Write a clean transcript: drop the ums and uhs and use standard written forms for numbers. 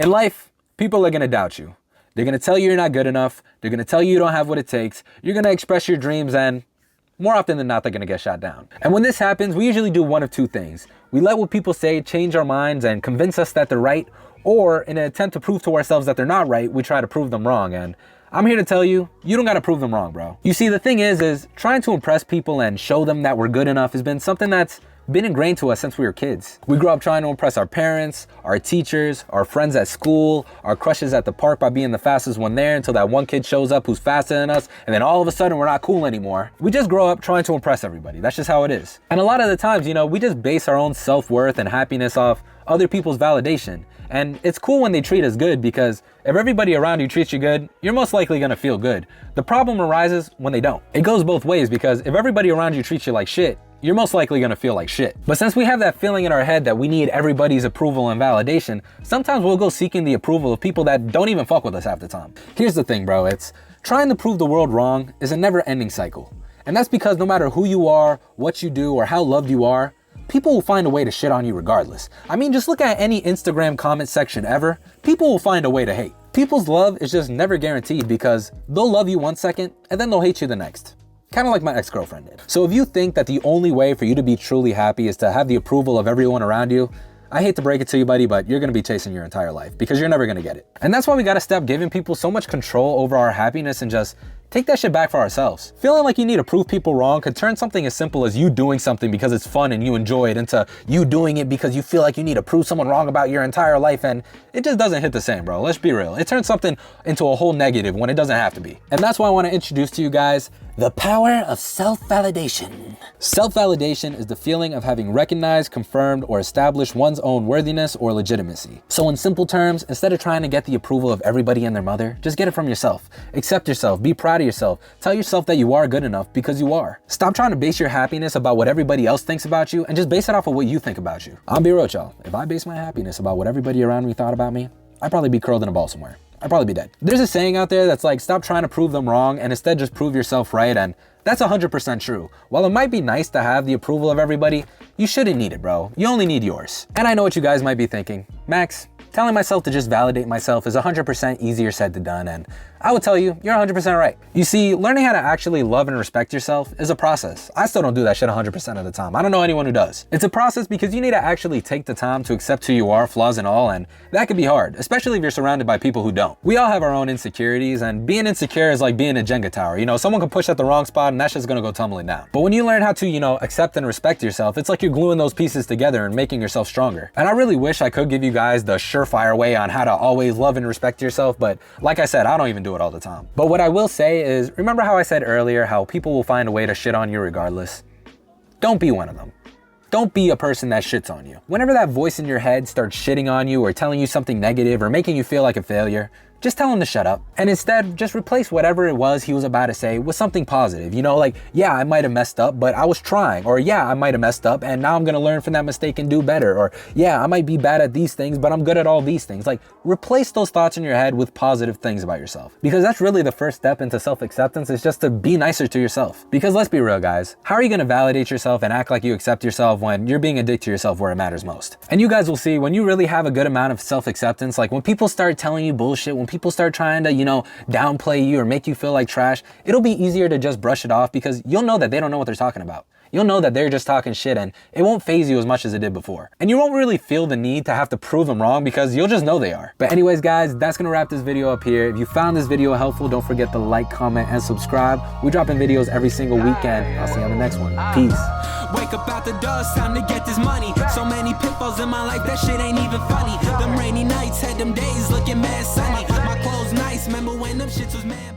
In life, people are gonna doubt you. They're gonna tell you you're not good enough. They're gonna tell you you don't have what it takes. You're gonna express your dreams, and more often than not, they're gonna get shot down. And when this happens, we usually do one of two things. We let what people say change our minds and convince us that they're right, or in an attempt to prove to ourselves that they're not right, we try to prove them wrong. And I'm here to tell you, you don't gotta prove them wrong, bro. You see, the thing is trying to impress people and show them that we're good enough has been something that's been ingrained to us since we were kids. We grew up trying to impress our parents, our teachers, our friends at school, our crushes at the park by being the fastest one there until that one kid shows up who's faster than us, and then all of a sudden we're not cool anymore. We just grow up trying to impress everybody. That's just how it is. And a lot of the times, you know, we just base our own self-worth and happiness off other people's validation. And it's cool when they treat us good, because if everybody around you treats you good, you're most likely gonna feel good. The problem arises when they don't. It goes both ways, because if everybody around you treats you like shit, you're most likely gonna feel like shit. But since we have that feeling in our head that we need everybody's approval and validation, sometimes we'll go seeking the approval of people that don't even fuck with us half the time. Here's the thing, bro, it's trying to prove the world wrong is a never-ending cycle. And that's because no matter who you are, what you do, or how loved you are, people will find a way to shit on you regardless. I mean, just look at any Instagram comment section ever. People will find a way to hate. People's love is just never guaranteed, because they'll love you one second and then they'll hate you the next. Kind of like my ex-girlfriend did. So if you think that the only way for you to be truly happy is to have the approval of everyone around you, I hate to break it to you, buddy, but you're gonna be chasing your entire life, because you're never gonna get it. And that's why we gotta stop giving people so much control over our happiness and just take that shit back for ourselves. Feeling like you need to prove people wrong could turn something as simple as you doing something because it's fun and you enjoy it into you doing it because you feel like you need to prove someone wrong about your entire life, and it just doesn't hit the same, bro. Let's be real. It turns something into a whole negative when it doesn't have to be. And that's why I want to introduce to you guys the power of self-validation. Self-validation is the feeling of having recognized, confirmed, or established one's own worthiness or legitimacy. So in simple terms, instead of trying to get the approval of everybody and their mother, just get it from yourself. Accept yourself, be proud of yourself, tell yourself that you are good enough because you are. Stop trying to base your happiness about what everybody else thinks about you, and just base it off of what you think about you. I'll be real with y'all. If I base my happiness about what everybody around me thought about me, I'd probably be curled in a ball somewhere. I'd probably be dead. There's a saying out there that's like, stop trying to prove them wrong and instead just prove yourself right, and that's 100% true. While it might be nice to have the approval of everybody, you shouldn't need it, bro. You only need yours. And I know what you guys might be thinking. Max, telling myself to just validate myself is 100% easier said than done, and I would tell you, you're 100% right. You see, learning how to actually love and respect yourself is a process. I still don't do that shit 100% of the time. I don't know anyone who does. It's a process because you need to actually take the time to accept who you are, flaws and all, and that can be hard, especially if you're surrounded by people who don't. We all have our own insecurities, and being insecure is like being a Jenga tower. You know, someone can push at the wrong spot and that's just gonna go tumbling down. But when you learn how to, you know, accept and respect yourself, it's like you're gluing those pieces together and making yourself stronger. And I really wish I could give you guys the surefire way on how to always love and respect yourself, but like I said, I don't even do it all the time. But what I will say is, remember how I said earlier how people will find a way to shit on you regardless? Don't be one of them. Don't be a person that shits on you. Whenever that voice in your head starts shitting on you or telling you something negative or making you feel like a failure, just tell him to shut up. And instead, just replace whatever it was he was about to say with something positive. You know, like, yeah, I might have messed up, but I was trying. Or yeah, I might have messed up and now I'm gonna learn from that mistake and do better. Or yeah, I might be bad at these things, but I'm good at all these things. Like, replace those thoughts in your head with positive things about yourself. Because that's really the first step into self-acceptance, is just to be nicer to yourself. Because let's be real, guys, how are you gonna validate yourself and act like you accept yourself when you're being a dick to yourself where it matters most? And you guys will see, when you really have a good amount of self-acceptance, like when people start telling you bullshit, when people start trying to, you know, downplay you or make you feel like trash, it'll be easier to just brush it off because you'll know that they don't know what they're talking about. You'll know that they're just talking shit and it won't faze you as much as it did before. And you won't really feel the need to have to prove them wrong because you'll just know they are. But anyways, guys, that's gonna wrap this video up here. If you found this video helpful, don't forget to like, comment, and subscribe. We're dropping videos every single weekend. I'll see you on the next one. Peace. Wake up out the dust, time to get this money. So many pitfalls in my life, that shit ain't even funny. Them rainy nights had them days looking mad sunny. My clothes nice, remember when them shits was mad.